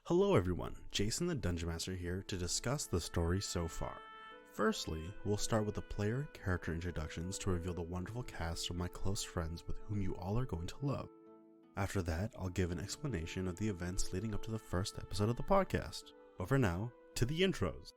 Hello everyone, Jason the Dungeon Master here to discuss the story so far. Firstly, we'll start with the player character introductions to reveal the wonderful cast of my close friends with whom you all are going to love. After that, I'll give an explanation of the events leading up to the first episode of the podcast. But for now, to the intros.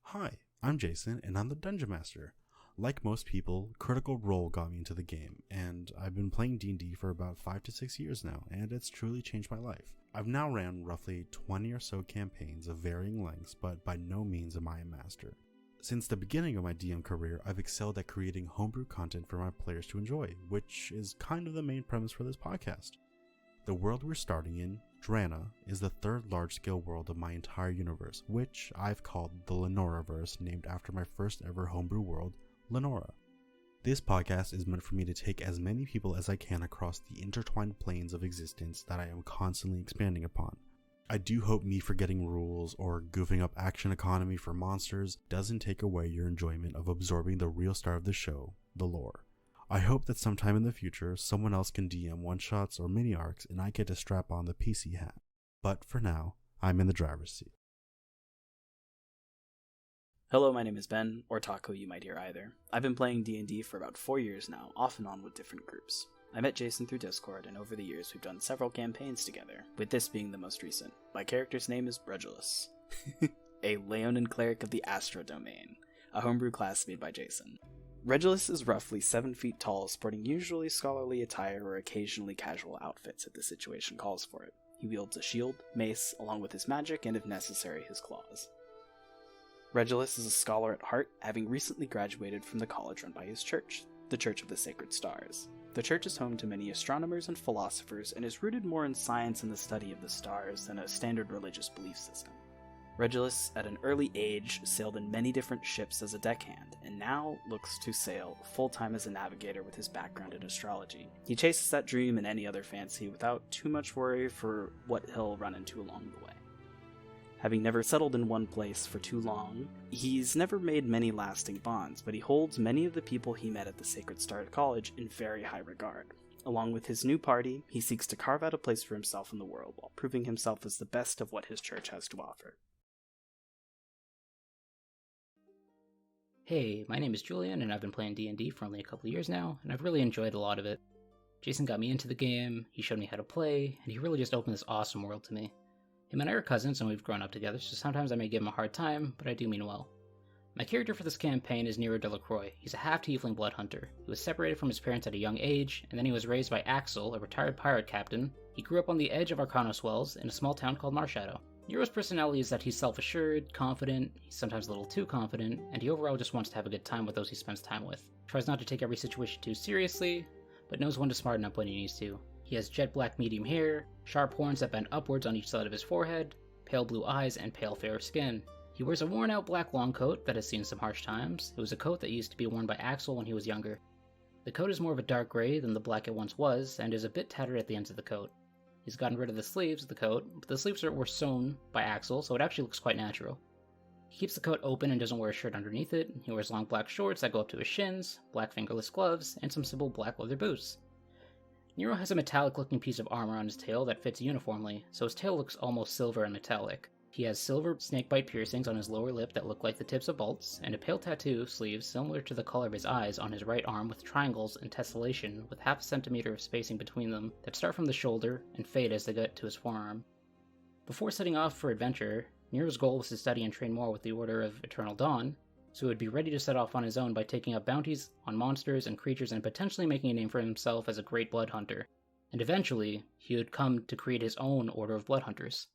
Hi, I'm Jason and I'm the Dungeon Master. Like most people, Critical Role got me into the game, and I've been playing D&D for about 5 to 6 years now, and it's truly changed my life. I've now ran roughly 20 or so campaigns of varying lengths, but by no means am I a master. Since the beginning of my DM career, I've excelled at creating homebrew content for my players to enjoy, which is kind of the main premise for this podcast. The world we're starting in, Drana, is the third large-scale world of my entire universe, which I've called the Lenoraverse, named after my first ever homebrew world, Lenora. This podcast is meant for me to take as many people as I can across the intertwined planes of existence that I am constantly expanding upon. I do hope me forgetting rules or goofing up action economy for monsters doesn't take away your enjoyment of absorbing the real star of the show, the lore. I hope that sometime in the future someone else can DM one-shots or mini-arcs and I get to strap on the PC hat. But for now, I'm in the driver's seat. Hello, my name is Ben, or Taco you might hear either. I've been playing D&D for about 4 years now, off and on with different groups. I met Jason through Discord, and over the years we've done several campaigns together, with this being the most recent. My character's name is Regulus, a Leonin cleric of the Astro Domain, a homebrew class made by Jason. Regulus is roughly 7 feet tall, sporting usually scholarly attire or occasionally casual outfits if the situation calls for it. He wields a shield, mace, along with his magic, and if necessary, his claws. Regulus is a scholar at heart, having recently graduated from the college run by his church, the Church of the Sacred Stars. The church is home to many astronomers and philosophers and is rooted more in science and the study of the stars than a standard religious belief system. Regulus, at an early age, sailed in many different ships as a deckhand, and now looks to sail full-time as a navigator with his background in astrology. He chases that dream and any other fancy without too much worry for what he'll run into along the way. Having never settled in one place for too long, he's never made many lasting bonds, but he holds many of the people he met at the Sacred Star College in very high regard. Along with his new party, he seeks to carve out a place for himself in the world while proving himself as the best of what his church has to offer. Hey, my name is Julian, and I've been playing D&D for only a couple years now, and I've really enjoyed a lot of it. Jason got me into the game, he showed me how to play, and he really just opened this awesome world to me. Him and I are cousins, and we've grown up together, so sometimes I may give him a hard time, but I do mean well. My character for this campaign is Nero Delacroix. He's a half-tiefling blood hunter. He was separated from his parents at a young age, and then he was raised by Axel, a retired pirate captain. He grew up on the edge of Arcanos Wells in a small town called Marshadow. Nero's personality is that he's self-assured, confident, he's sometimes a little too confident, and he overall just wants to have a good time with those he spends time with. He tries not to take every situation too seriously, but knows when to smarten up when he needs to. He has jet black medium hair, sharp horns that bend upwards on each side of his forehead, pale blue eyes, and pale fair skin. He wears a worn-out black long coat that has seen some harsh times. It was a coat that used to be worn by Axel when he was younger. The coat is more of a dark gray than the black it once was, and is a bit tattered at the ends of the coat. He's gotten rid of the sleeves of the coat, but the sleeves were sewn by Axel, so it actually looks quite natural. He keeps the coat open and doesn't wear a shirt underneath it. He wears long black shorts that go up to his shins, black fingerless gloves, and some simple black leather boots. Nero has a metallic-looking piece of armor on his tail that fits uniformly, so his tail looks almost silver and metallic. He has silver snakebite piercings on his lower lip that look like the tips of bolts, and a pale tattoo sleeve similar to the color of his eyes on his right arm with triangles and tessellation with half a centimeter of spacing between them that start from the shoulder and fade as they get to his forearm. Before setting off for adventure, Nero's goal was to study and train more with the Order of Eternal Dawn, so he would be ready to set off on his own by taking up bounties on monsters and creatures and potentially making a name for himself as a great blood hunter. And eventually, he would come to create his own Order of Blood Hunters.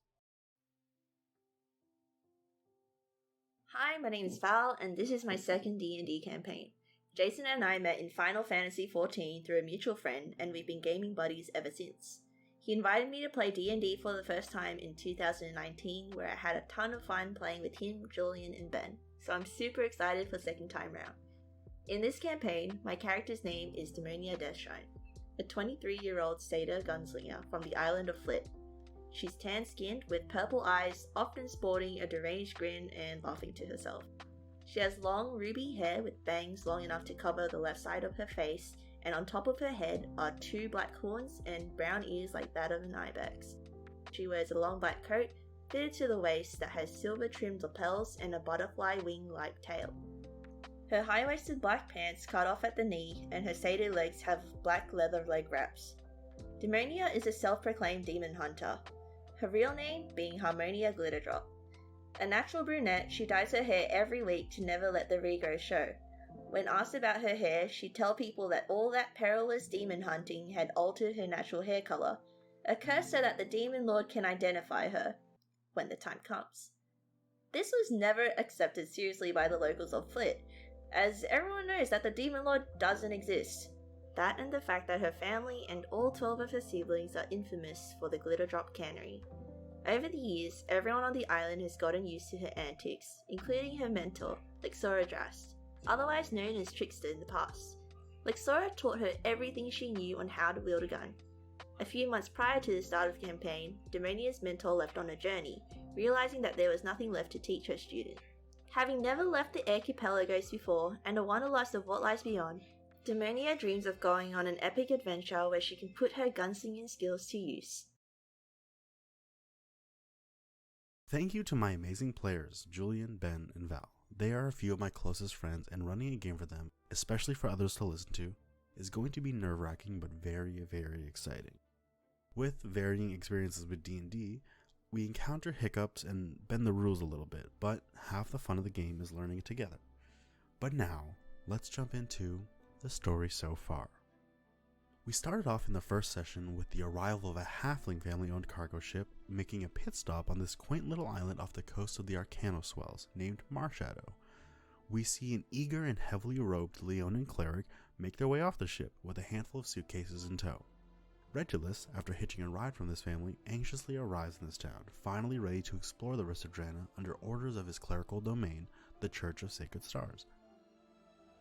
Hi, my name is Val, and this is my second D&D campaign. Jason and I met in Final Fantasy XIV through a mutual friend, and we've been gaming buddies ever since. He invited me to play D&D for the first time in 2019, where I had a ton of fun playing with him, Julian, and Ben, so I'm super excited for second time round. In this campaign, my character's name is Demonia, a 23-year-old satyr gunslinger from the island of Flit. She's tan-skinned with purple eyes, often sporting a deranged grin and laughing to herself. She has long ruby hair with bangs long enough to cover the left side of her face, and on top of her head are 2 black horns and brown ears like that of an ibex. She wears a long black coat, fitted to the waist, that has silver-trimmed lapels and a butterfly wing-like tail. Her high-waisted black pants cut off at the knee, and her satyr legs have black leather leg wraps. Demonia is a self-proclaimed demon hunter, her real name being Harmonia Glitterdrop. A natural brunette, she dyes her hair every week to never let the regrowth show. When asked about her hair, she'd tell people that all that perilous demon hunting had altered her natural hair colour, a curse so that the demon lord can identify her when the time comes. This was never accepted seriously by the locals of Flit, as everyone knows that the demon lord doesn't exist. That and the fact that her family and all 12 of her siblings are infamous for the Glitterdrop cannery. Over the years, everyone on the island has gotten used to her antics, including her mentor, Lixoradrast, otherwise known as Trickster in the past. Lixora taught her everything she knew on how to wield a gun. A few months prior to the start of the campaign, Demonia's mentor left on a journey, realizing that there was nothing left to teach her student. Having never left the archipelagos before and a wanderlust of what lies beyond, Demonia dreams of going on an epic adventure where she can put her gunslinging skills to use. Thank you to my amazing players, Julian, Ben, and Val. They are a few of my closest friends, and running a game for them, especially for others to listen to, is going to be nerve-wracking but very, very exciting. With varying experiences with D&D, we encounter hiccups and bend the rules a little bit, but half the fun of the game is learning it together. But now, let's jump into the story so far. We started off in the first session with the arrival of a halfling family-owned cargo ship making a pit stop on this quaint little island off the coast of the Arcano Swells, named Marshadow. We see an eager and heavily robed Leonin cleric make their way off the ship with a handful of suitcases in tow. Regulus, after hitching a ride from this family, anxiously arrives in this town, finally ready to explore the rest of Drana under orders of his clerical domain, the Church of Sacred Stars.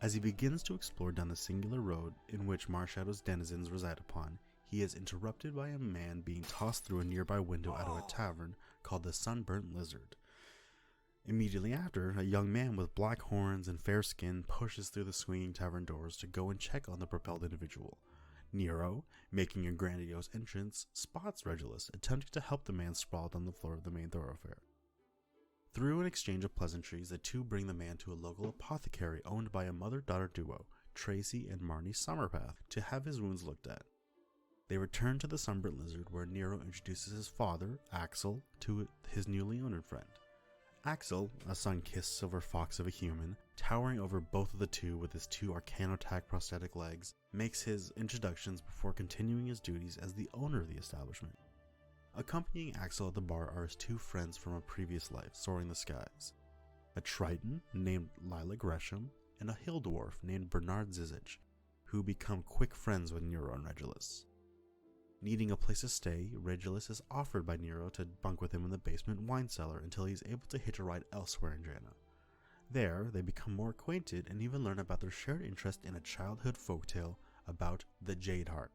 As he begins to explore down the singular road in which Marshadow's denizens reside upon, he is interrupted by a man being tossed through a nearby window out of a tavern called the Sunburnt Lizard. Immediately after, a young man with black horns and fair skin pushes through the swinging tavern doors to go and check on the propelled individual. Nero, making a grandiose entrance, spots Regulus, attempting to help the man sprawled on the floor of the main thoroughfare. Through an exchange of pleasantries, the two bring the man to a local apothecary owned by a mother-daughter duo, Tracy and Marnie Summerpath, to have his wounds looked at. They return to the Sunburnt Lizard, where Nero introduces his father, Axel, to his newly honored friend. Axel, a sun-kissed silver fox of a human, towering over both of the two with his two Arcanotac prosthetic legs, makes his introductions before continuing his duties as the owner of the establishment. Accompanying Axel at the bar are his two friends from a previous life soaring the skies, a Triton named Lila Gresham and a hill dwarf named Bernard Zizich, who become quick friends with Nero and Regulus. Needing a place to stay, Regulus is offered by Nero to bunk with him in the basement wine cellar until he is able to hitch a ride elsewhere in Drana. There, they become more acquainted and even learn about their shared interest in a childhood folktale about the Jade Heart.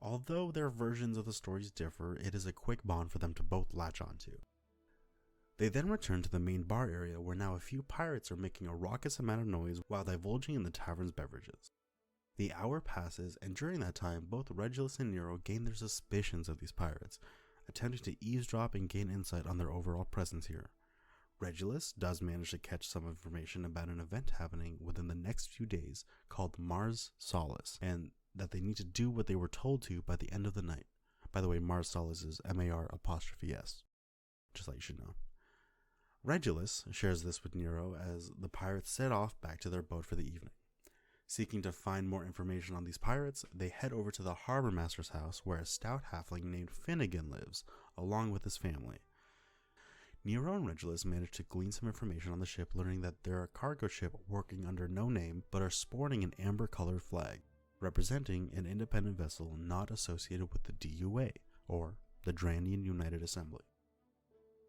Although their versions of the stories differ, it is a quick bond for them to both latch onto. They then return to the main bar area where now a few pirates are making a raucous amount of noise while divulging in the tavern's beverages. The hour passes, and during that time, both Regulus and Nero gain their suspicions of these pirates, attempting to eavesdrop and gain insight on their overall presence here. Regulus does manage to catch some information about an event happening within the next few days called Mars Solace, and that they need to do what they were told to by the end of the night. By the way, Mars Solace is MAR''S, just like you should know. Regulus shares this with Nero as the pirates set off back to their boat for the evening. Seeking to find more information on these pirates, they head over to the harbor master's house where a stout halfling named Finnegan lives, along with his family. Nero and Regulus manage to glean some information on the ship, learning that they're a cargo ship working under no name but are sporting an amber-colored flag, representing an independent vessel not associated with the DUA, or the Dranian United Assembly.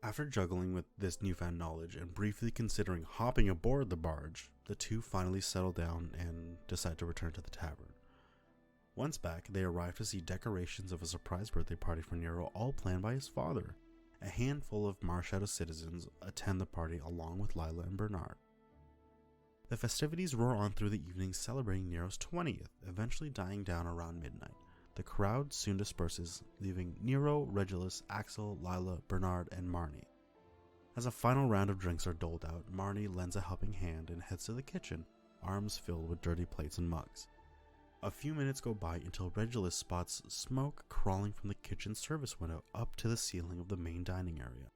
After juggling with this newfound knowledge and briefly considering hopping aboard the barge, the two finally settle down and decide to return to the tavern. Once back, they arrive to see decorations of a surprise birthday party for Nero, all planned by his father. A handful of Marshadow citizens attend the party along with Lila and Bernard. The festivities roar on through the evening, celebrating Nero's 20th, eventually dying down around midnight. the crowd soon disperses, leaving Nero, Regulus, Axel, Lila, Bernard, and Marnie. As a final round of drinks are doled out, Marnie lends a helping hand and heads to the kitchen, arms filled with dirty plates and mugs. A few minutes go by until Regulus spots smoke crawling from the kitchen service window up to the ceiling of the main dining area.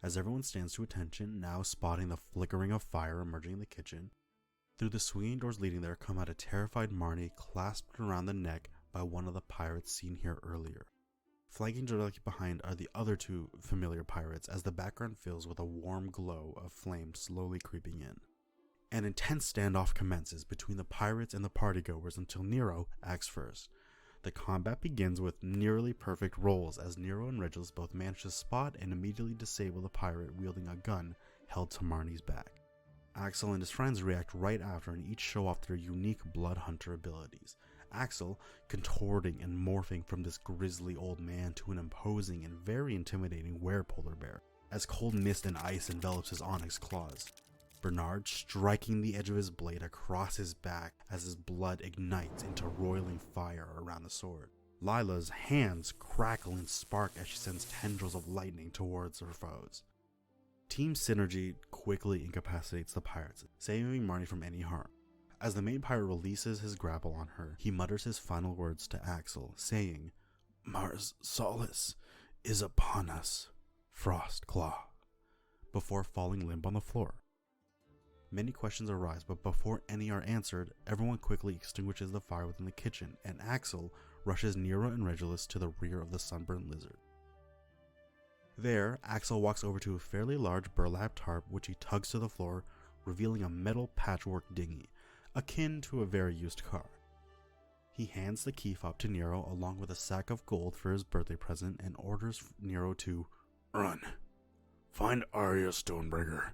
As everyone stands to attention, now spotting the flickering of fire emerging in the kitchen, through the swinging doors leading there come out a terrified Marnie clasped around the neck by one of the pirates seen here earlier. Flanking directly behind are the other two familiar pirates as the background fills with a warm glow of flame slowly creeping in. An intense standoff commences between the pirates and the partygoers until Nero acts first. The combat begins with nearly perfect rolls as Nero and Regulus both manage to spot and immediately disable the pirate wielding a gun held to Marnie's back. Axel and his friends react right after and each show off their unique blood hunter abilities. Axel contorting and morphing from this grisly old man to an imposing and very intimidating were-polar bear as cold mist and ice envelops his onyx claws. Bernard striking the edge of his blade across his back as his blood ignites into roiling fire around the sword. Lila's hands crackle and spark as she sends tendrils of lightning towards her foes. Team synergy quickly incapacitates the pirates, saving Marnie from any harm. As the main pirate releases his grapple on her, he mutters his final words to Axel, saying, "Mars Solace is upon us, Frost Claw," before falling limp on the floor. Many questions arise, but before any are answered, everyone quickly extinguishes the fire within the kitchen, and Axel rushes Nero and Regulus to the rear of the sunburned lizard. There, Axel walks over to a fairly large burlap tarp which he tugs to the floor, revealing a metal patchwork dinghy, akin to a very used car. He hands the key fob to Nero along with a sack of gold for his birthday present and orders Nero to run. Find Arya Stonebreaker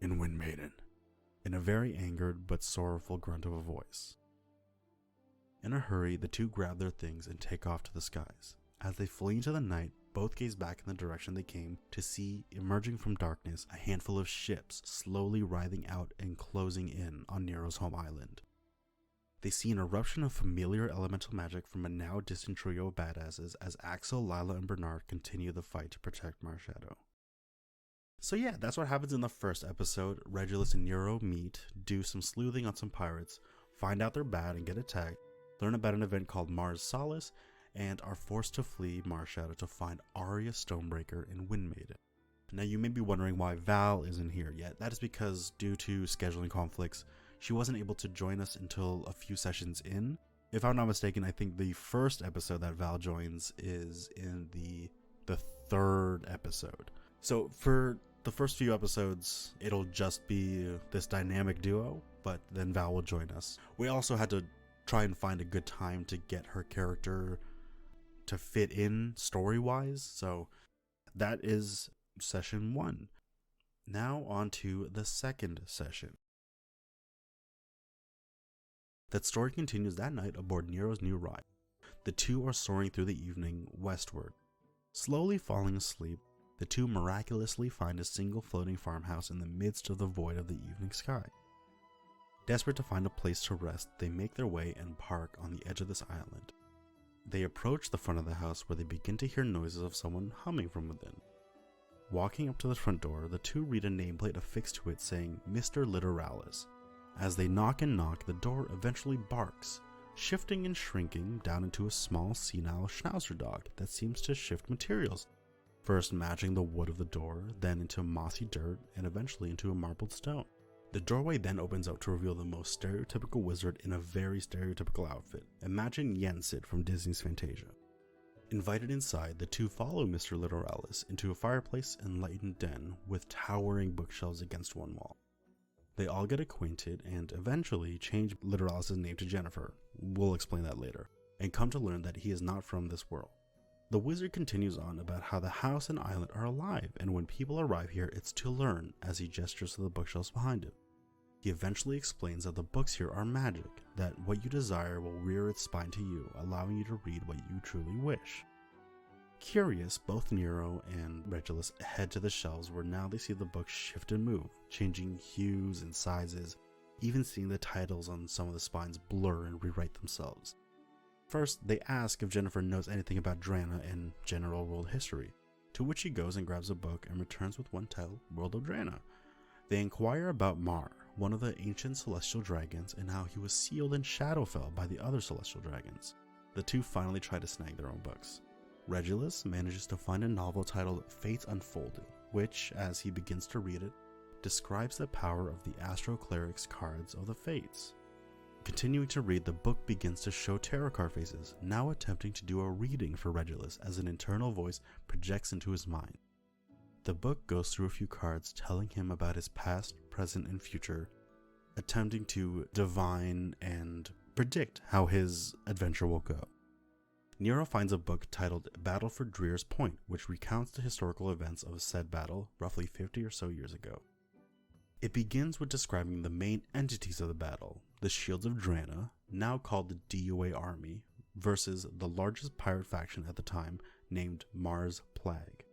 in Wind Maiden, in a very angered but sorrowful grunt of a voice. In a hurry, the two grab their things and take off to the skies. As they flee into the night, both gaze back in the direction they came to see, emerging from darkness, a handful of ships slowly writhing out and closing in on Nero's home island. They see an eruption of familiar elemental magic from a now distant trio of badasses as Axel, Lila, and Bernard continue the fight to protect Marshadow. So yeah, that's what happens in the first episode. Regulus and Nero meet, do some sleuthing on some pirates, find out they're bad and get attacked, learn about an event called Mars Solace, and are forced to flee Marshadow to find Arya Stonebreaker and Wind Maiden. Now you may be wondering why Val isn't here yet. That is because due to scheduling conflicts, she wasn't able to join us until a few sessions in. If I'm not mistaken, I think the first episode that Val joins is in the third episode. So for the first few episodes, it'll just be this dynamic duo, but then Val will join us. We also had to try and find a good time to get her character to fit in story-wise, so that is session 1. Now on to the second session. That story continues that night aboard Nero's new ride. The two are soaring through the evening westward. Slowly falling asleep, the two miraculously find a single floating farmhouse in the midst of the void of the evening sky. Desperate to find a place to rest, they make their way and park on the edge of this island. They approach the front of the house where they begin to hear noises of someone humming from within. Walking up to the front door, the two read a nameplate affixed to it saying Mr. Literalis. As they knock and knock, the door eventually barks, shifting and shrinking down into a small senile schnauzer dog that seems to shift materials, first matching the wood of the door, then into mossy dirt, and eventually into a marbled stone. The doorway then opens out to reveal the most stereotypical wizard in a very stereotypical outfit. Imagine Yensid from Disney's Fantasia. Invited inside, the two follow Mr. Literalis into a fireplace and lightened den with towering bookshelves against one wall. They all get acquainted and eventually change Literalis' name to Jennifer, we'll explain that later, and come to learn that he is not from this world. The wizard continues on about how the house and island are alive, and when people arrive here, it's to learn, as he gestures to the bookshelves behind him. He eventually explains that the books here are magic, that what you desire will rear its spine to you, allowing you to read what you truly wish. Curious, both Nero and Regulus head to the shelves where now they see the books shift and move, changing hues and sizes, even seeing the titles on some of the spines blur and rewrite themselves. First, they ask if Jennifer knows anything about Drana and general world history, to which she goes and grabs a book and returns with one titled World of Drana. They inquire about Mar, one of the ancient celestial dragons, and how he was sealed in Shadowfell by the other celestial dragons. The two finally try to snag their own books. Regulus manages to find a novel titled Fates Unfolded, which, as he begins to read it, describes the power of the Astro Cleric's cards of the Fates. Continuing to read, the book begins to show tarot card faces, now attempting to do a reading for Regulus as an internal voice projects into his mind. The book goes through a few cards telling him about his past, present, and future, attempting to divine and predict how his adventure will go. Nero finds a book titled Battle for Dreer's Point, which recounts the historical events of said battle roughly 50 or so years ago. It begins with describing the main entities of the battle, the Shields of Drana, now called the DOA Army, versus the largest pirate faction at the time, named Mars Plague.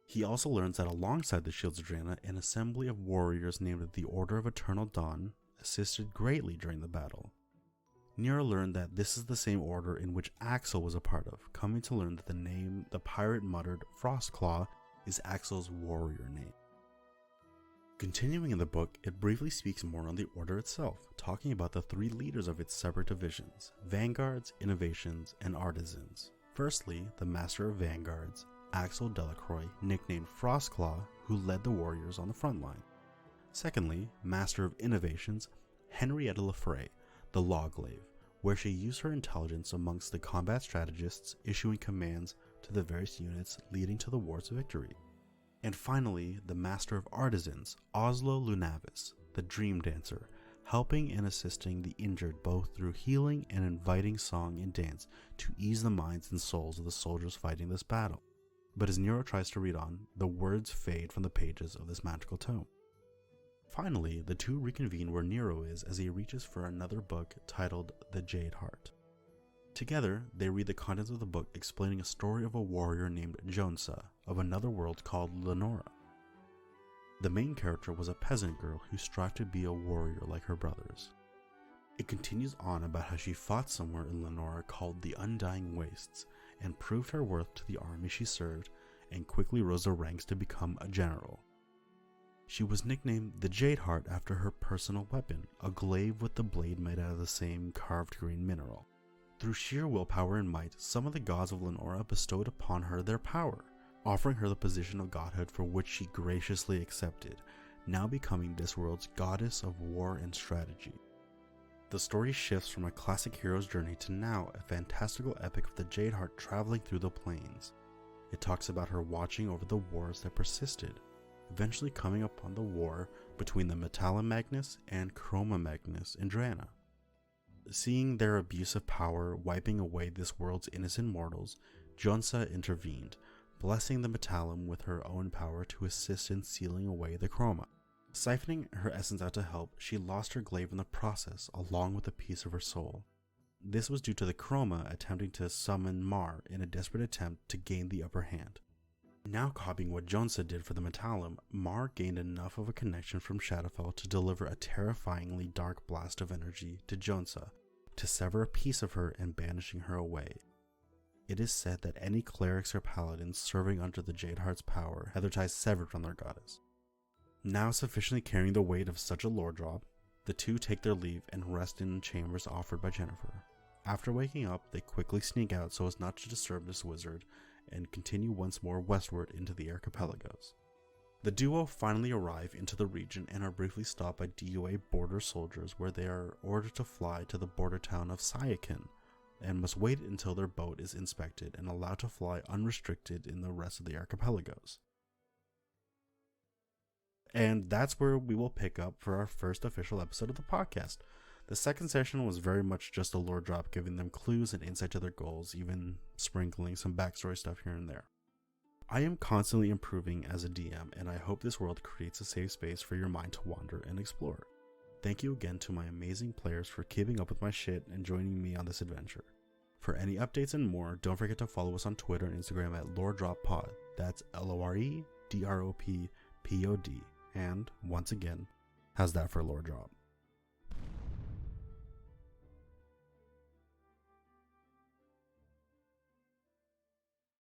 He also learns that alongside the Shields of Drana, an assembly of warriors named the Order of Eternal Dawn assisted greatly during the battle. Nero learned that this is the same order in which Axel was a part of, coming to learn that the name the pirate muttered Frostclaw is Axel's warrior name. Continuing in the book, it briefly speaks more on the order itself, talking about the three leaders of its separate divisions, Vanguards, Innovations, and Artisans. Firstly, the Master of Vanguards, Axel Delacroix, nicknamed Frostclaw, who led the warriors on the front line. Secondly, Master of Innovations, Henrietta Lefray, the Lawglaive, where she used her intelligence amongst the combat strategists, issuing commands to the various units leading to the war's victory. And finally, the Master of Artisans, Oslo Lunavis, the Dream Dancer, helping and assisting the injured both through healing and inviting song and dance to ease the minds and souls of the soldiers fighting this battle. But as Nero tries to read on, the words fade from the pages of this magical tome. Finally, the two reconvene where Nero is as he reaches for another book titled The Jade Heart. Together, they read the contents of the book explaining a story of a warrior named Jonsa of another world called Lenora. The main character was a peasant girl who strived to be a warrior like her brothers. It continues on about how she fought somewhere in Lenora called the Undying Wastes and proved her worth to the army she served and quickly rose the ranks to become a general. She was nicknamed the Jade Heart after her personal weapon, a glaive with the blade made out of the same carved green mineral. Through sheer willpower and might, some of the gods of Lenora bestowed upon her their power, offering her the position of godhood for which she graciously accepted, now becoming this world's goddess of war and strategy. The story shifts from a classic hero's journey to now a fantastical epic of the Jade Heart traveling through the plains. It talks about her watching over the wars that persisted, eventually coming upon the war between the Metalla Magnus and Chroma Magnus in Drana. Seeing their abuse of power wiping away this world's innocent mortals, Jonsa intervened, blessing the Metallum with her own power to assist in sealing away the Chroma. Siphoning her essence out to help, she lost her glaive in the process, along with a piece of her soul. This was due to the Chroma attempting to summon Mar in a desperate attempt to gain the upper hand. Now copying what Jonsa did for the Metallum, Mar gained enough of a connection from Shadowfell to deliver a terrifyingly dark blast of energy to Jonsa, to sever a piece of her and banishing her away. It is said that any clerics or paladins serving under the Jade Heart's power had their ties severed from their goddess. Now sufficiently carrying the weight of such a lore drop, the two take their leave and rest in chambers offered by Jennifer. After waking up, they quickly sneak out so as not to disturb this wizard, and continue once more westward into the archipelagos. The duo finally arrive into the region and are briefly stopped by DOA border soldiers, where they are ordered to fly to the border town of Sayakin, and must wait until their boat is inspected and allowed to fly unrestricted in the rest of the archipelagos. And that's where we will pick up for our first official episode of the podcast. The second session was very much just a lore drop, giving them clues and insight to their goals, even sprinkling some backstory stuff here and there. I am constantly improving as a DM, and I hope this world creates a safe space for your mind to wander and explore. Thank you again to my amazing players for keeping up with my shit and joining me on this adventure. For any updates and more, don't forget to follow us on Twitter and Instagram at LoreDropPod. That's LOREDROPPOD. And, once again, how's that for a lore drop?